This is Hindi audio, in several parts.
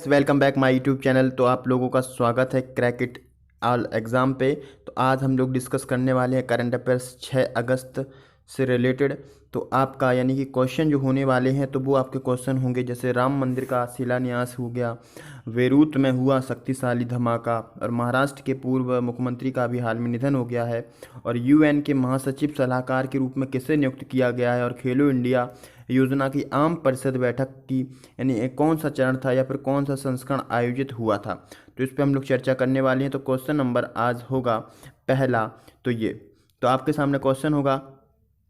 Guys, welcome back my YouTube channel. तो आप लोगों का स्वागत है क्रैक इट ऑल एग्ज़ाम पे। तो आज हम लोग डिस्कस करने वाले हैं करंट अफेयर्स 6 अगस्त से रिलेटेड। तो आपका यानी कि क्वेश्चन जो होने वाले हैं तो वो आपके क्वेश्चन होंगे जैसे राम मंदिर का शिलान्यास हो गया, बेरूत में हुआ शक्तिशाली धमाका, और महाराष्ट्र के पूर्व मुख्यमंत्री का भी हाल में निधन हो गया है, और यूएन के महासचिव सलाहकार के रूप में किसे नियुक्त किया गया है, और खेलो इंडिया योजना की आम परिषद बैठक की यानी कौन सा चरण था या फिर कौन सा संस्करण आयोजित हुआ था। तो इस पे हम लोग चर्चा करने वाले हैं। तो क्वेश्चन नंबर आज होगा पहला। तो ये तो आपके सामने क्वेश्चन होगा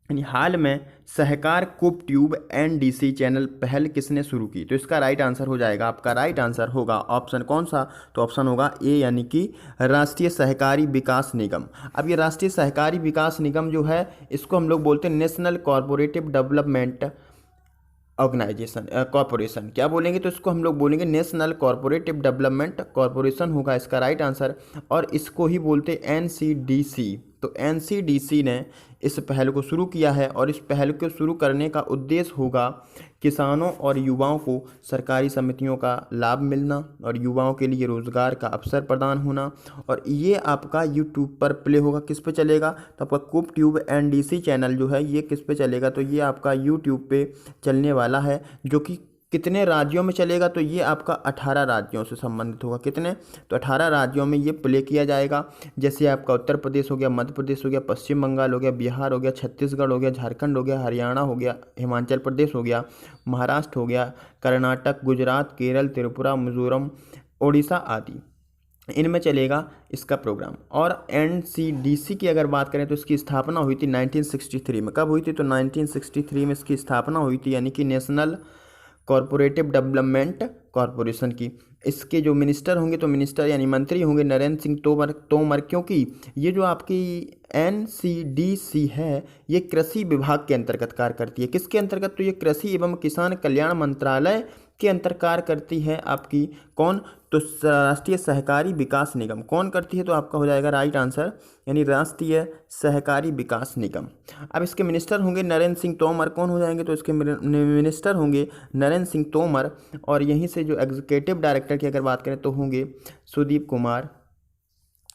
यानी हाल में सहकार कूप ट्यूब एनडीसी चैनल पहल किसने शुरू की। तो इसका राइट आंसर हो जाएगा, आपका राइट आंसर होगा ऑप्शन कौन सा, तो ऑप्शन होगा ए यानी कि राष्ट्रीय सहकारी विकास निगम। अब ये राष्ट्रीय सहकारी विकास निगम जो है इसको हम लोग बोलते हैं national corporative development organisation corporation. क्या बोलेंगे तो इसको हम लोग बोलेंगे नेशनल कॉरपोरेटिव डेवलपमेंट कॉरपोरेशन होगा इसका राइट आंसर। और इसको ही बोलते एनसीडीसी। तो एनसीडीसी ने इस पहल को शुरू किया है और इस पहल को शुरू करने का उद्देश्य होगा किसानों और युवाओं को सरकारी समितियों का लाभ मिलना और युवाओं के लिए रोजगार का अवसर प्रदान होना। और ये आपका यूट्यूब पर प्ले होगा, किस पे चलेगा, तो आपका कूप ट्यूब एनडीसी चैनल जो है ये किस पे चलेगा, तो ये आपका यूट्यूब पे चलने वाला है। जो कि कितने राज्यों में चलेगा, तो ये आपका 18 राज्यों से संबंधित होगा। कितने, तो 18 राज्यों में ये प्ले किया जाएगा। जैसे आपका उत्तर प्रदेश हो गया, मध्य प्रदेश हो गया, पश्चिम बंगाल हो गया, बिहार हो गया, छत्तीसगढ़ हो गया, झारखंड हो गया, हरियाणा हो गया, हिमाचल प्रदेश हो गया, महाराष्ट्र हो गया, कर्नाटक, गुजरात, केरल, त्रिपुरा, मिजोरम, उड़ीसा आदि, इनमें चलेगा इसका प्रोग्राम। और एनसीडीसी की अगर बात करें तो इसकी स्थापना हुई थी 1963 में। कब हुई थी, तो 1963 में इसकी स्थापना हुई थी, यानी कि नेशनल कॉरपोरेटिव डेवलपमेंट कॉरपोरेशन की। इसके जो मिनिस्टर होंगे तो मिनिस्टर यानी मंत्री होंगे नरेंद्र सिंह तोमर, क्योंकि ये जो आपकी एनसीडीसी है ये कृषि विभाग के अंतर्गत कार्य करती है। किसके अंतर्गत, तो ये कृषि एवं किसान कल्याण मंत्रालय के अंतर कार्य करती है आपकी कौन, तो राष्ट्रीय सहकारी विकास निगम। कौन करती है, तो आपका हो जाएगा राइट आंसर यानी राष्ट्रीय सहकारी विकास निगम। अब इसके मिनिस्टर होंगे नरेंद्र सिंह तोमर। कौन हो जाएंगे, तो इसके मिनिस्टर होंगे नरेंद्र सिंह तोमर। और यहीं से जो एग्जीक्यूटिव डायरेक्टर की अगर बात करें तो होंगे सुदीप कुमार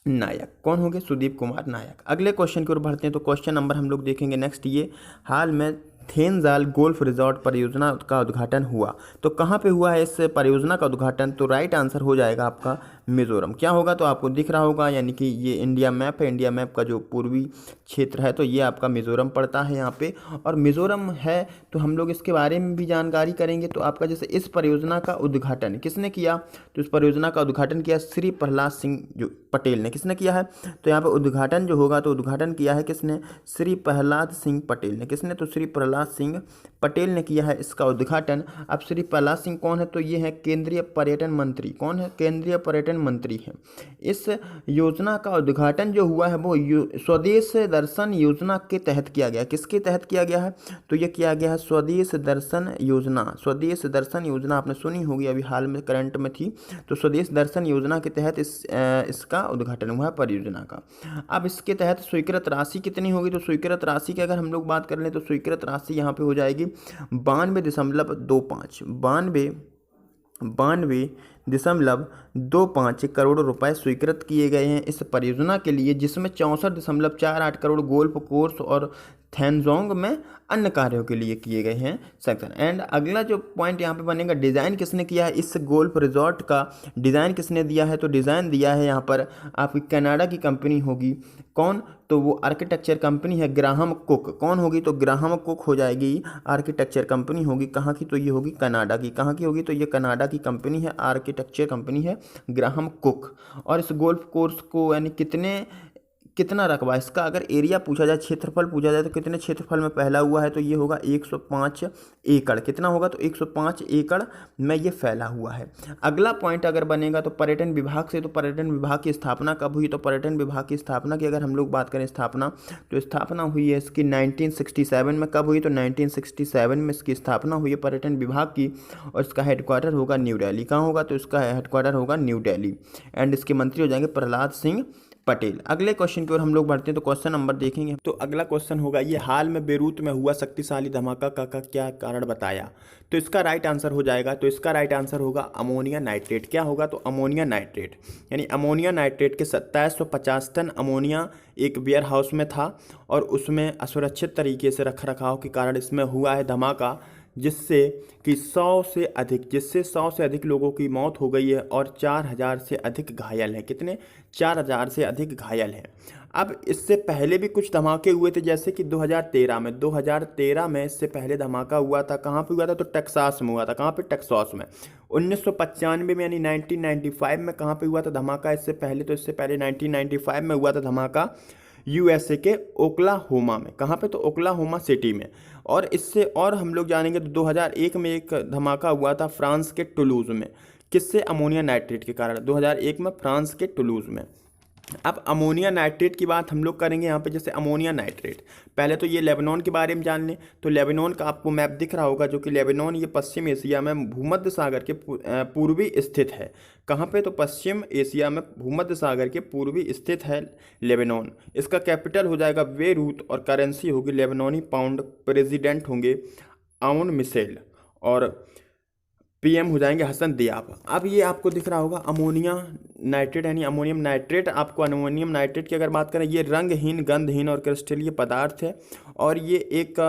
नायक। कौन होंगे, सुदीप कुमार नायक। अगले क्वेश्चन की ओर बढ़ते हैं। तो क्वेश्चन नंबर हम लोग देखेंगे नेक्स्ट, ये हाल में थेनजाल गोल्फ रिजॉर्ट परियोजना का उद्घाटन हुआ। तो कहाँ पे हुआ है इस परियोजना का उद्घाटन, तो राइट आंसर हो जाएगा आपका मिजोरम। क्या होगा, तो आपको दिख रहा होगा यानी कि ये इंडिया मैप है, इंडिया मैप का जो पूर्वी क्षेत्र है तो ये आपका मिजोरम पड़ता है यहाँ पे। और मिजोरम है तो हम लोग इसके बारे में भी जानकारी करेंगे। तो आपका जैसे इस परियोजना का उद्घाटन किसने किया, तो इस परियोजना का उद्घाटन किया श्री प्रहलाद सिंह जो पटेल ने। किसने किया है, तो यहाँ पे उद्घाटन जो होगा तो उद्घाटन किया है किसने, श्री प्रहलाद सिंह पटेल ने। किसने, तो श्री प्रहलाद सिंह पटेल ने किया है इसका उद्घाटन। अब श्री प्रहलाद सिंह कौन है, तो ये है केंद्रीय पर्यटन मंत्री। कौन है, केंद्रीय पर्यटन मंत्री है। इस योजना का उद्घाटन जो हुआ है वो स्वदेश दर्शन योजना के तहत किया गया। किसके तहत किया गया है, तो ये किया गया है स्वदेश दर्शन योजना। स्वदेश दर्शन योजना आपने सुनी होगी, अभी हाल में करंट में थी। तो स्वदेश दर्शन योजना के तहत इसका उद्घाटन हुआ है परियोजना का। अब इसके तहत स्वीकृत राशि कितनी होगी, तो स्वीकृत राशि की अगर हम लोग बात कर लें तो स्वीकृत राशि यहाँ पे हो जाएगी 92.25 92.25 करोड़ रुपए स्वीकृत किए गए हैं इस परियोजना के लिए, जिसमें 64.48 करोड़ गोल्फ कोर्स और थैनजोंग में अन्य कार्यों के लिए किए गए हैं सेक्शन। एंड अगला जो पॉइंट यहाँ पे बनेगा, डिज़ाइन किसने किया है, इस गोल्फ रिजॉर्ट का डिज़ाइन किसने दिया है, तो डिज़ाइन दिया है यहाँ पर आपकी कनाडा की कंपनी होगी। कौन, तो वो आर्किटेक्चर कंपनी है ग्राहम कुक। कौन होगी, तो ग्राहम कुक हो जाएगी, आर्किटेक्चर कंपनी होगी। कहाँ की, तो ये होगी कनाडा की। कहाँ की होगी, तो ये कनाडा की कंपनी है, आर्किटेक्चर कंपनी है ग्राहम कुक। और इस गोल्फ कोर्स को यानी कितना रकबा इसका अगर एरिया पूछा जाए, क्षेत्रफल पूछा जाए तो कितने क्षेत्रफल में फैला हुआ है, तो ये होगा 105 एकड़। कितना होगा, तो 105 एकड़ में ये फैला हुआ है। अगला पॉइंट अगर बनेगा तो पर्यटन विभाग से, तो पर्यटन विभाग की स्थापना कब हुई, तो पर्यटन विभाग की स्थापना की अगर हम लोग बात करें स्थापना, तो स्थापना हुई है इसकी 1967 में। कब हुई, तो 1967 में इसकी स्थापना हुई है पर्यटन विभाग की। और इसका हेडक्वार्टर होगा न्यू दिल्ली। कहाँ होगा, तो इसका हेडक्वार्टर होगा न्यू दिल्ली। एंड इसके मंत्री हो जाएंगे प्रहलाद सिंह पटेल। अगले क्वेश्चन की ओर हम लोग बढ़ते हैं तो क्वेश्चन नंबर देखेंगे तो अगला क्वेश्चन होगा ये हाल में बेरूत में हुआ शक्तिशाली धमाका का क्या कारण बताया। तो इसका राइट आंसर हो जाएगा, तो इसका राइट आंसर होगा अमोनिया नाइट्रेट। क्या होगा, तो अमोनिया नाइट्रेट, यानी अमोनिया नाइट्रेट के 2750 टन अमोनिया एक वेयर हाउस में था और उसमें असुरक्षित तरीके से रख रखाव के कारण इसमें हुआ है धमाका, जिससे 100 से अधिक लोगों की मौत हो गई है और 4000 से अधिक घायल हैं। कितने, 4000 से अधिक घायल हैं। अब इससे पहले भी कुछ धमाके हुए थे, जैसे कि 2013 में इससे पहले धमाका हुआ था। कहाँ पे हुआ था, तो टेक्सास में हुआ था। कहाँ पे, टेक्सास में। 1995 में यानी 1995 में कहाँ पे हुआ था धमाका इससे पहले, तो इससे पहले 1995 में हुआ था धमाका यूएसए के ओक्लाहोमा में। कहाँ पे, तो ओक्लाहोमा सिटी में। और इससे और हम लोग जानेंगे तो 2001 में एक धमाका हुआ था फ्रांस के टुलूज में। किससे, अमोनिया नाइट्रेट के कारण, 2001 में फ्रांस के टुलूज में। अब अमोनिया नाइट्रेट की बात हम लोग करेंगे यहाँ पे। जैसे अमोनिया नाइट्रेट, पहले तो ये लेबनान के बारे में जान लें। तो लेबनान का आपको मैप दिख रहा होगा, जो कि लेबनान ये पश्चिम एशिया में भूमध्य सागर के पूर्वी स्थित है। कहाँ पे, तो पश्चिम एशिया में भूमध्य सागर के पूर्वी स्थित है लेबनान। इसका कैपिटल हो जाएगा बेरूत और करेंसी होगी लेबनानी पाउंड। प्रेसिडेंट होंगे आउन मिशेल और पीएम हो जाएंगे हसन दियाब। अब ये आपको दिख रहा होगा अमोनिया नाइट्रेट यानी अमोनियम नाइट्रेट। आपको अमोनियम नाइट्रेट की अगर बात करें, ये रंगहीन, गंधहीन और क्रिस्टलीय पदार्थ है और ये एक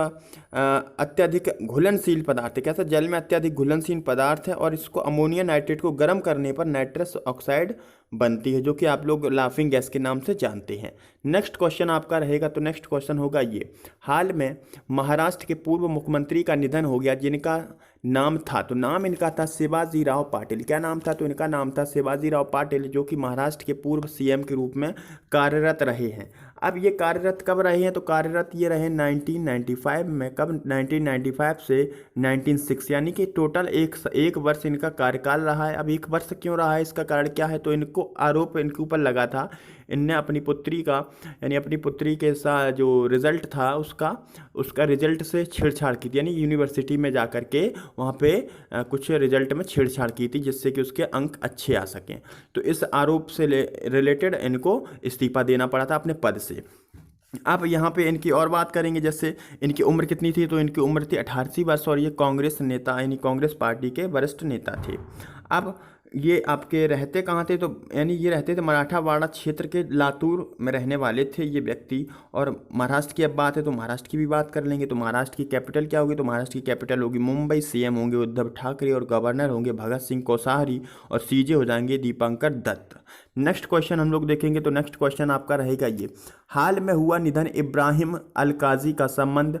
अत्यधिक घुलनशील पदार्थ है। कैसा, जल में अत्यधिक घुलनशील पदार्थ है और इसको अमोनिया नाइट्रेट को गर्म करने पर नाइट्रस ऑक्साइड बनती है, जो कि आप लोग लाफिंग गैस के नाम से जानते हैं। नेक्स्ट क्वेश्चन आपका रहेगा, तो नेक्स्ट क्वेश्चन होगा ये, हाल में महाराष्ट्र के पूर्व मुख्यमंत्री का निधन हो गया, जिनका नाम था, तो नाम इनका था शिवाजी राव पाटिल। क्या नाम था, तो इनका नाम था शिवाजी राव पाटिल, जो कि महाराष्ट्र के पूर्व सीएम के रूप में कार्यरत रहे हैं। अब ये कार्यरत कब रहे हैं, तो कार्यरत ये रहे 1995 में। कब, 1995 से 1996, यानी कि टोटल एक वर्ष इनका कार्यकाल रहा है। अब एक वर्ष क्यों रहा है, इसका कारण क्या है, तो इनको आरोप इनके ऊपर लगा था, इनने अपनी पुत्री का, यानी अपनी पुत्री के साथ जो रिजल्ट था उसका रिजल्ट से छेड़छाड़ की थी, यानी यूनिवर्सिटी में जा कर के वहाँ पे कुछ रिजल्ट में छेड़छाड़ की थी, जिससे कि उसके अंक अच्छे आ सकें। तो इस आरोप से रिलेटेड इनको इस्तीफा देना पड़ा था अपने पद से। अब यहाँ पे इनकी और बात करेंगे, जैसे इनकी उम्र कितनी थी, तो इनकी उम्र थी 88 वर्ष और ये कांग्रेस नेता, यानी कांग्रेस पार्टी के वरिष्ठ नेता थे। अब ये आपके रहते कहाँ थे, तो यानी ये रहते थे मराठावाड़ा क्षेत्र के लातूर में रहने वाले थे ये व्यक्ति। और महाराष्ट्र की अब बात है तो महाराष्ट्र की भी बात कर लेंगे। तो महाराष्ट्र की कैपिटल क्या होगी, तो महाराष्ट्र की कैपिटल होगी मुंबई। सीएम होंगे उद्धव ठाकरे और गवर्नर होंगे भगत सिंह कोश्यारी और सीजे हो जाएंगे दीपंकर दत्त। नेक्स्ट क्वेश्चन हम लोग देखेंगे, तो नेक्स्ट क्वेश्चन आपका रहेगा ये, हाल में हुआ निधन इब्राहिम अल काजी का संबंध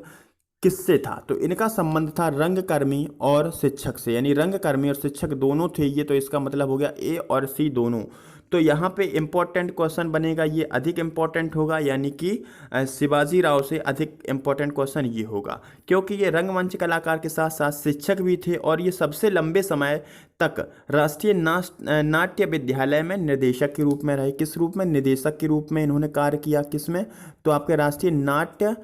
किससे था, तो इनका संबंध था रंगकर्मी और शिक्षक से, यानी रंगकर्मी और शिक्षक दोनों थे ये। तो इसका मतलब हो गया ए और सी दोनों। तो यहाँ पे इम्पोर्टेंट क्वेश्चन बनेगा, ये अधिक इम्पोर्टेंट होगा, यानी कि शिवाजी राव से अधिक इम्पोर्टेंट क्वेश्चन ये होगा, क्योंकि ये रंगमंच कलाकार के साथ साथ शिक्षक भी थे और ये सबसे लंबे समय तक राष्ट्रीय नाट्य विद्यालय में निर्देशक के रूप में रहे। किस रूप में, निदेशक के रूप में इन्होंने कार्य किया। किसमें, तो आपके राष्ट्रीय नाट्य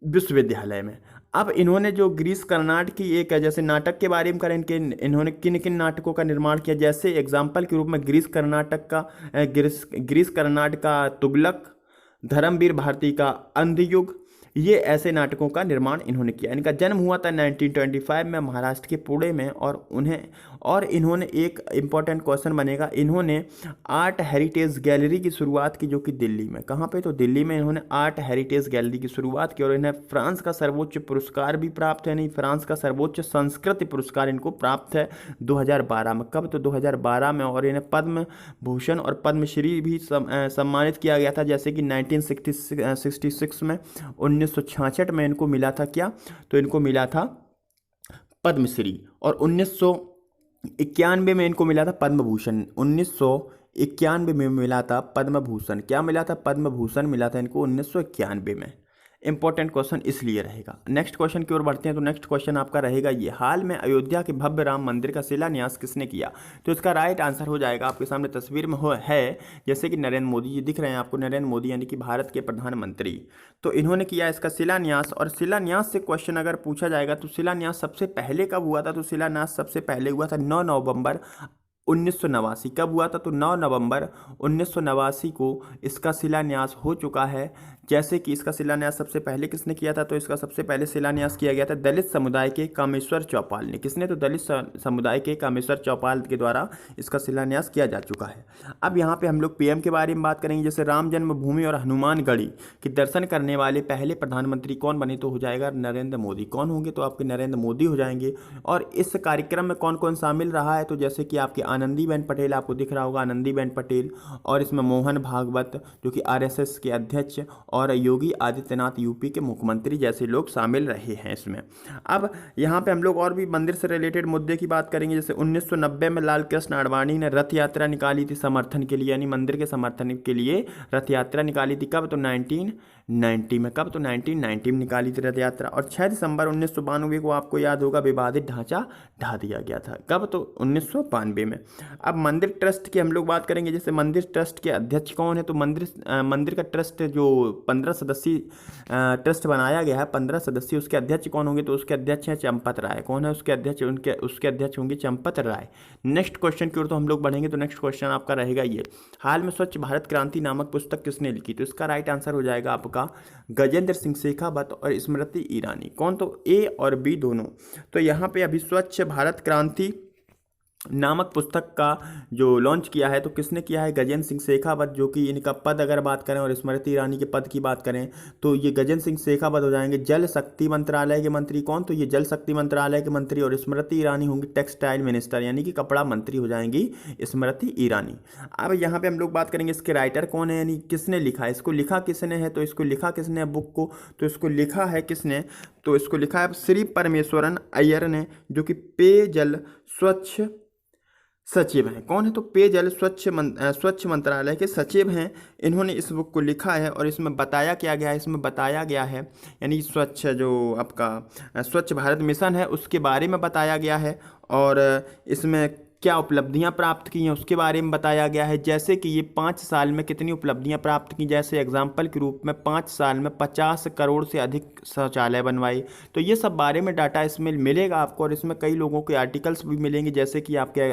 विश्वविद्यालय में। अब इन्होंने जो ग्रीस कर्नाट की एक, जैसे नाटक के बारे में करें, इन्होंने किन किन नाटकों का निर्माण किया, जैसे एग्जाम्पल के रूप में ग्रीस कर्नाट का तुगलक, धर्मवीर भारती का अंधयुग, ये ऐसे नाटकों का निर्माण इन्होंने किया। इनका जन्म हुआ था 1925 में महाराष्ट्र के पुणे में। और इन्होंने एक इम्पॉर्टेंट क्वेश्चन बनेगा, इन्होंने आर्ट हेरिटेज गैलरी की शुरुआत की, जो कि दिल्ली में। कहाँ पे, तो दिल्ली में इन्होंने आर्ट हेरिटेज गैलरी की शुरुआत की और इन्हें फ्रांस का सर्वोच्च पुरस्कार भी प्राप्त है, नहीं, फ्रांस का सर्वोच्च संस्कृति पुरस्कार इनको प्राप्त है 2012 में। कब, तो 2012 में। और इन्हें पद्म भूषण और पद्मश्री भी सम्मानित किया गया था, जैसे कि 1966 में, 1966 में इनको मिला था क्या, तो इनको मिला था पद्मश्री। और 1991 में इनको मिला था पद्म भूषण। 1991 में मिला था पद्म भूषण। क्या मिला था, पद्म भूषण मिला था इनको 1991 में। इंपॉर्टेंट क्वेश्चन इसलिए रहेगा। नेक्स्ट क्वेश्चन की ओर बढ़ते हैं, तो नेक्स्ट क्वेश्चन आपका रहेगा ये, हाल में अयोध्या के भव्य राम मंदिर का शिलान्यास किसने किया, तो इसका राइट आंसर हो जाएगा, आपके सामने तस्वीर में है, जैसे कि नरेंद्र मोदी जी दिख रहे हैं आपको, नरेंद्र मोदी यानी कि भारत के प्रधानमंत्री। तो इन्होंने किया इसका शिलान्यास। और शिलान्यास से क्वेश्चन अगर पूछा जाएगा तो शिलान्यास सबसे पहले कब हुआ था, तो शिलान्यास सबसे पहले हुआ था 9 नवंबर 1989 कब हुआ था? तो 9 नवंबर 1989 को इसका शिलान्यास हो चुका है। जैसे कि इसका शिलान्यास सबसे पहले किसने किया था? तो इसका सबसे पहले शिलान्यास किया गया था दलित समुदाय के कामेश्वर चौपाल ने। किसने? तो दलित समुदाय के कामेश्वर चौपाल के द्वारा इसका शिलान्यास किया जा चुका है। अब यहाँ पे हम लोग पीएम के बारे में बात करेंगे। जैसे राम जन्मभूमि और हनुमानगढ़ी के दर्शन करने वाले पहले प्रधानमंत्री कौन बने? तो हो जाएगा नरेंद्र मोदी। कौन होंगे? तो आपके नरेंद्र मोदी हो जाएंगे। और इस कार्यक्रम में कौन कौन शामिल रहा है? तो जैसे कि आपके आनंदीबेन पटेल, आपको दिख रहा होगा आनंदीबेन पटेल, और इसमें मोहन भागवत जो कि आरएसएस के अध्यक्ष, और योगी आदित्यनाथ यूपी के मुख्यमंत्री जैसे लोग शामिल रहे हैं इसमें। अब यहाँ पे हम लोग और भी मंदिर से रिलेटेड मुद्दे की बात करेंगे। जैसे 1990 में लाल कृष्ण आडवाणी ने रथ यात्रा निकाली थी समर्थन के लिए, यानी मंदिर के समर्थन के लिए रथ यात्रा निकाली थी। कब? तो 1990 में। कब? तो 1990 में निकाली थी रथ यात्रा। और 6 दिसंबर 1992 को आपको याद होगा विवादित ढांचा ढा दिया गया था। कब? तो 1992 में। अब मंदिर ट्रस्ट की हम लोग बात करेंगे। जैसे मंदिर ट्रस्ट के अध्यक्ष कौन है? तो मंदिर का ट्रस्ट जो 15 सदस्यीय ट्रस्ट बनाया गया है, 15 सदस्यीय, उसके अध्यक्ष कौन होंगे? तो उसके अध्यक्ष हैं चंपत राय। कौन है उसके अध्यक्ष? उसके अध्यक्ष होंगे चंपत राय। नेक्स्ट क्वेश्चन की ओर तो हम लोग बढ़ेंगे। तो नेक्स्ट क्वेश्चन आपका रहेगा ये, हाल में स्वच्छ भारत क्रांति नामक पुस्तक किसने लिखी? तो इसका राइट आंसर हो जाएगा आपका गजेंद्र सिंह शेखावत और स्मृति ईरानी। कौन? तो ए और बी दोनों। तो यहाँ पे अभी स्वच्छ भारत क्रांति नामक पुस्तक का जो लॉन्च किया है तो किसने किया है? गजेंद्र सिंह शेखावत, जो कि इनका पद अगर बात करें और स्मृति ईरानी के पद की बात करें तो ये गजेंद्र सिंह शेखावत हो जाएंगे जल शक्ति मंत्रालय के मंत्री। कौन? तो ये जल शक्ति मंत्रालय के मंत्री। और स्मृति ईरानी होंगी टेक्सटाइल मिनिस्टर, यानी कि कपड़ा मंत्री हो जाएंगी स्मृति ईरानी। अब यहाँ पे हम लोग बात करेंगे इसके राइटर कौन है, यानी किसने लिखा है, इसको लिखा किसने है? तो इसको लिखा किसने है बुक को? तो इसको लिखा है किसने? तो इसको लिखा है श्री परमेश्वरन अय्यर ने, जो कि पेयजल स्वच्छ सचिव हैं। कौन है? तो पेयजल स्वच्छ मंत्रालय के सचिव हैं। इन्होंने इस बुक को लिखा है और इसमें बताया क्या गया है? इसमें बताया गया है यानी स्वच्छ जो आपका स्वच्छ भारत मिशन है उसके बारे में बताया गया है, और इसमें क्या उपलब्धियां प्राप्त की हैं उसके बारे में बताया गया है। जैसे कि ये 5 साल में कितनी उपलब्धियां प्राप्त की, जैसे एग्जाम्पल के रूप में 5 साल में 50 करोड़ से अधिक शौचालय बनवाए। तो ये सब बारे में डाटा इसमें मिलेगा आपको, और इसमें कई लोगों के आर्टिकल्स भी मिलेंगे। जैसे कि आपके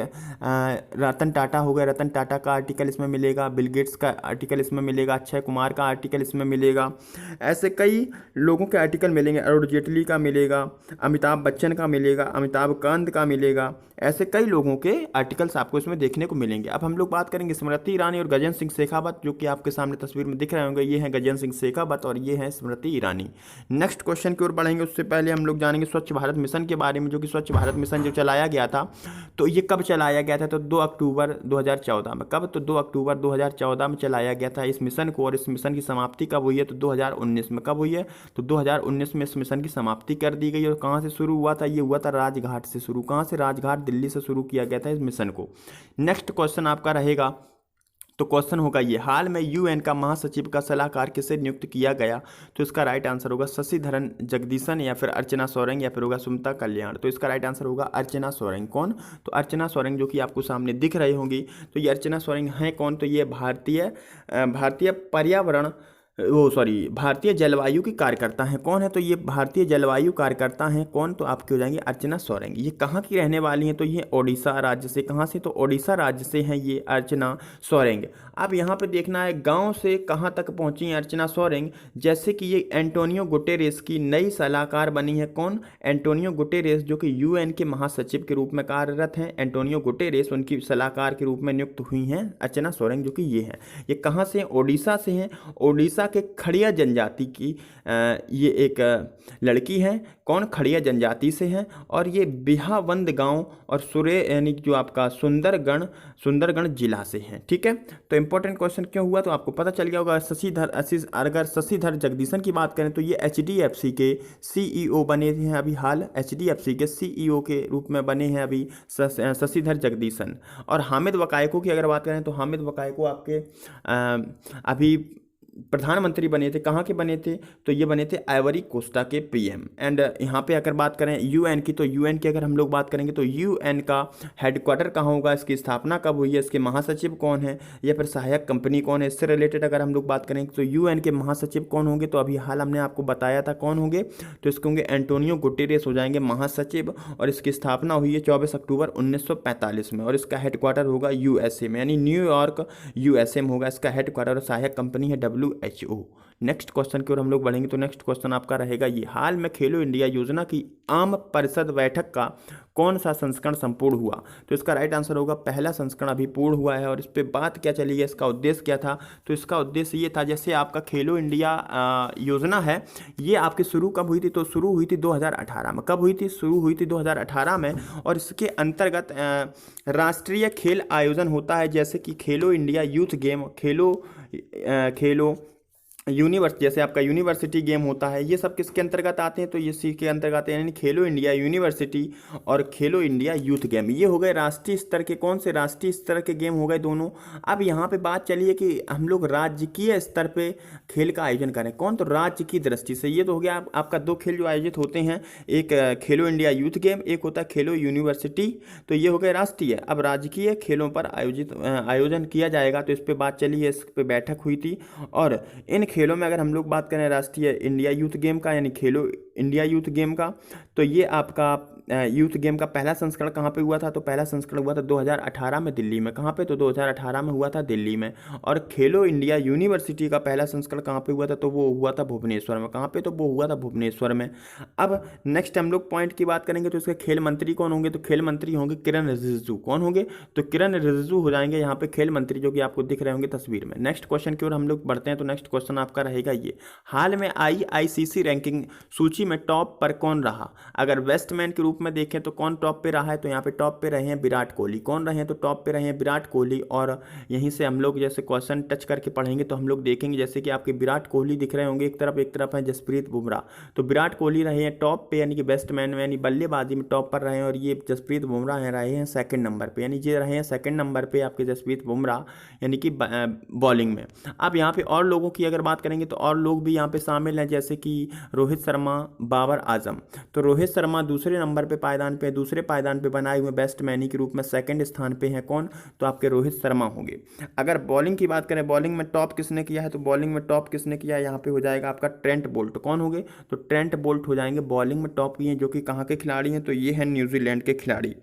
रतन टाटा हो गए, रतन टाटा का आर्टिकल इसमें मिलेगा, बिल गेट्स का आर्टिकल इसमें मिलेगा, अक्षय कुमार का आर्टिकल इसमें मिलेगा। ऐसे कई लोगों के आर्टिकल मिलेंगे, अरुण जेटली का मिलेगा, अमिताभ बच्चन का मिलेगा, अमिताभ कांत का मिलेगा। ऐसे कई लोगों के आर्टिकल्स आपको इसमें देखने को मिलेंगे। अब हम लोग बात करेंगे स्मृति ईरानी और गजेंद्र सिंह शेखावत, जो कि आपके सामने तस्वीर में दिख रहे होंगे। ये हैं गजेंद्र सिंह शेखावत और ये हैं स्मृति ईरानी। नेक्स्ट क्वेश्चन की ओर बढ़ेंगे उससे पहले हम लोग जानेंगे स्वच्छ भारत मिशन के बारे में, जो कि स्वच्छ भारत मिशन जो चलाया गया था तो ये कब चलाया गया था? तो 2 अक्टूबर 2014 में। कब? तो 2 अक्टूबर 2014 में चलाया गया था इस मिशन को। और इस मिशन की समाप्ति कब हुई है? तो 2019 में। कब हुई है? तो 2019 में इस मिशन की समाप्ति कर दी गई। और कहाँ से शुरू हुआ था? ये हुआ था राजघाट से शुरू। कहाँ से? राजघाट, दिल्ली से शुरू किया गया था इस मिशन को। नेक्स्ट क्वेश्चन आपका रहेगा, तो क्वेश्चन होगा ये, हाल में यूएन का महासचिव का सलाहकार किसे नियुक्त किया गया? तो इसका राइट आंसर होगा शशिधरन जगदीशन, या फिर अर्चना सोरेंग, या फिर होगा सुमता कल्याण। तो इसका राइट आंसर होगा अर्चना सोरेंग। कौन? तो अर्चना सोरेंग, जो कि आपको सामने दिख रही होंगी। तो ये अर्चना सोरेंग हैं कौन? तो ये भारतीय पर्यावरण भारतीय जलवायु की कार्यकर्ता हैं। कौन है? तो ये भारतीय जलवायु कार्यकर्ता हैं। कौन? तो आपके हो जाएंगे अर्चना सोरेंग। ये कहाँ की रहने वाली हैं? तो ये ओडिशा राज्य से। कहाँ से? तो ओडिशा राज्य से हैं ये अर्चना सोरेंग। अब यहाँ पे देखना है गांव से कहाँ तक पहुँची हैं अर्चना सोरेंग। जैसे कि ये एंटोनियो गुटेरेस की नई सलाहकार बनी है। कौन? एंटोनियो गुटेरेस, जो कि यूएन के महासचिव के रूप में कार्यरत हैं। एंटोनियो गुटेरेस उनकी सलाहकार के रूप में नियुक्त हुई हैं अर्चना सोरेंग, जो कि ये हैं। ये कहाँ से हैं? ओडिशा से हैं। ओडिशा के खड़िया जनजाति की ये एक लड़की हैं। कौन? खड़िया जनजाति से हैं। और ये बिहावंद गांव और सुरे यानी जो आपका सुंदरगढ़ जिला से हैं। ठीक है, तो इंपॉर्टेंट क्वेश्चन क्यों हुआ तो आपको पता चल गया होगा। अगर शशिधर जगदीशन की बात करें तो ये एचडीएफसी के सीईओ बने हैं अभी हाल। एचडीएफसी के सीईओ के रूप में बने हैं अभी शशिधर जगदीशन। और हामिद वकायको की अगर बात करें तो हामिद वकायको आपके अभी प्रधानमंत्री बने थे, कहाँ के बने थे, तो ये बने थे आइवरी कोस्टा के पीएम। एंड यहाँ पे अगर बात करें यूएन की, तो यूएन की अगर हम लोग बात करेंगे तो यूएन का हेडक्वार्टर कहाँ होगा, इसकी स्थापना कब हुई है, इसके महासचिव कौन है, या फिर सहायक कंपनी कौन है। इससे रिलेटेड अगर हम लोग बात करेंगे तो यूएन के महासचिव कौन होंगे, तो अभी हाल हमने आपको बताया था कौन होंगे, तो इसके होंगे एंटोनियो गुटेरेस हो जाएंगे महासचिव। और इसकी स्थापना हुई है 24 अक्टूबर 1945 में, और इसका हेडक्वार्टर होगा यूएसए में, यानी न्यूयॉर्क यूएसए में होगा इसका हेडक्वार्टर, और सहायक कंपनी है WHO। नेक्स्ट क्वेश्चन की ओर हम लोग बढ़ेंगे, तो नेक्स्ट क्वेश्चन आपका रहेगा ये, हाल में खेलो इंडिया योजना की आम परिषद बैठक का कौन सा संस्करण संपूर्ण हुआ, तो इसका राइट आंसर होगा पहला संस्करण अभी पूर्ण हुआ है। और इस पे बात क्या चली है, इसका उद्देश्य क्या था, तो इसका उद्देश्य ये था, जैसे आपका खेलो इंडिया योजना है, ये आपकी शुरू कब हुई थी, तो शुरू हुई थी 2018 में। कब हुई थी, शुरू हुई थी 2018 में। और इसके अंतर्गत राष्ट्रीय खेल आयोजन होता है, जैसे कि खेलो इंडिया यूथ गेम, खेलो यूनिवर्सिटी, जैसे आपका यूनिवर्सिटी गेम होता है, ये सब किसके अंतर्गत आते हैं, तो ये इसी के अंतर्गत आते हैं, यानी खेलो इंडिया यूनिवर्सिटी और खेलो इंडिया यूथ गेम, ये हो गए राष्ट्रीय स्तर के, कौन से राष्ट्रीय स्तर के गेम हो गए दोनों। अब यहाँ पे बात चलिए कि हम लोग राजकीय स्तर पे खेल का आयोजन करें, कौन, तो राज्य की दृष्टि से। ये तो हो गया आपका दो खेल जो आयोजित होते हैं, एक खेलो इंडिया यूथ गेम, एक होता है खेलो यूनिवर्सिटी, तो ये हो गए राष्ट्रीय। अब राजकीय खेलों पर आयोजन किया जाएगा, तो इस पर बात चली है, इस पर बैठक हुई थी। और इन खेलों में अगर हम लोग बात करें राष्ट्रीय इंडिया यूथ गेम का, यानी खेलो इंडिया यूथ गेम का, तो ये आपका यूथ गेम का पहला संस्करण कहाँ पे हुआ था, तो पहला संस्करण हुआ था 2018 में दिल्ली में। कहाँ पे, तो 2018 में हुआ था दिल्ली में। और खेलो इंडिया यूनिवर्सिटी का पहला संस्करण कहाँ पे हुआ था, तो वो हुआ था भुवनेश्वर में। कहाँ पे, तो वो हुआ था भुवनेश्वर में। अब नेक्स्ट हम लोग पॉइंट की बात करेंगे, तो इसके खेल मंत्री कौन होंगे, तो खेल मंत्री होंगे किरण रिजिजू। कौन होंगे, तो किरण रिजिजू हो जाएंगे यहाँ पे खेल मंत्री, जो कि आपको दिख रहे होंगे तस्वीर में। नेक्स्ट क्वेश्चन की ओर हम लोग बढ़ते हैं, तो नेक्स्ट क्वेश्चन आपका रहेगा ये, हाल में ICC रैंकिंग सूची में टॉप पर कौन रहा। अगर बैट्समैन के रूप में देखें तो कौन टॉप पे रहा है, तो यहाँ पे टॉप पे रहे हैं विराट कोहली। कौन रहे हैं, तो टॉप पे रहे हैं विराट कोहली। और यहीं से हम लोग जैसे क्वेश्चन टच करके पढ़ेंगे तो हम लोग देखेंगे, जैसे कि आपके विराट कोहली दिख रहे होंगे एक तरफ है जसप्रीत बुमराह, तो विराट कोहली रहे हैं टॉप पे, यानी कि बैट्समैन में, यानी बल्लेबाजी में टॉप पर रहे हैं। और ये जसप्रीत बुमराह रहे हैं सेकंड नंबर पे, यानी ये रहे हैं सेकंड नंबर पे आपके जसप्रीत बुमराह, यानी कि बॉलिंग में। अब यहाँ पे और लोगों की अगर बात करेंगे तो और लोग भी यहाँ पे शामिल हैं, जैसे कि रोहित शर्मा, बाबर आजम। तो रोहित शर्मा दूसरे नंबर पे पायदान पे, दूसरे पायदान पे बनाए हुए बैट्समैन के रूप में सेकंड स्थान पे हैं कौन, तो आपके रोहित शर्मा होंगे। अगर बॉलिंग की बात करें, बॉलिंग में टॉप किसने किया है, तो बॉलिंग में टॉप किसने किया है, यहाँ पे हो जाएगा आपका ट्रेंट बोल्ट। कौन होंगे, तो ट्रेंट बोल्ट हो जाएंगे बॉलिंग में टॉप किए, जो कि कहाँ के खिलाड़ी हैं, तो ये है न्यूजीलैंड के खिलाड़ी।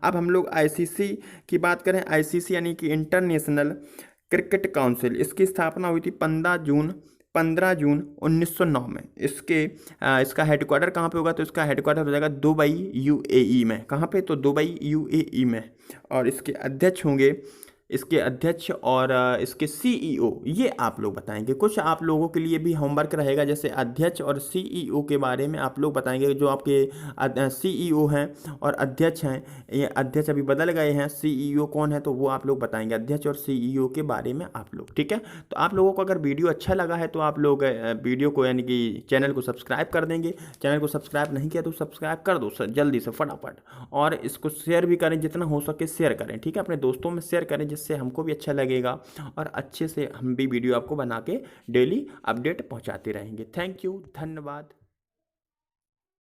अब हम लोग ICC की बात करें, ICC यानी कि इंटरनेशनल क्रिकेट काउंसिल, इसकी स्थापना हुई थी 15 जून 1909 में। इसका हेडक्वार्टर कहाँ पे होगा, तो इसका हेडक्वार्टर हो जाएगा दुबई UAE में। कहाँ पे, तो दुबई UAE में। और इसके अध्यक्ष और इसके CEO, ये आप लोग बताएंगे। कुछ आप लोगों के लिए भी होमवर्क रहेगा, जैसे अध्यक्ष और CEO के बारे में आप लोग बताएंगे। जो आपके CEO हैं और अध्यक्ष हैं, ये अध्यक्ष अभी बदल गए हैं, CEO कौन है, तो वो आप लोग बताएंगे, अध्यक्ष और CEO के बारे में आप लोग, ठीक है। तो आप लोगों को अगर वीडियो अच्छा लगा है तो आप लोग वीडियो को, यानी कि चैनल को सब्सक्राइब कर देंगे। चैनल को सब्सक्राइब नहीं किया तो सब्सक्राइब कर दो जल्दी से फटाफट, और इसको शेयर भी करें, जितना हो सके शेयर करें, ठीक है। अपने दोस्तों में शेयर करें, जिससे हमको भी अच्छा लगेगा, और अच्छे से हम भी वीडियो आपको बना के डेली अपडेट पहुंचाते रहेंगे। थैंक यू, धन्यवाद।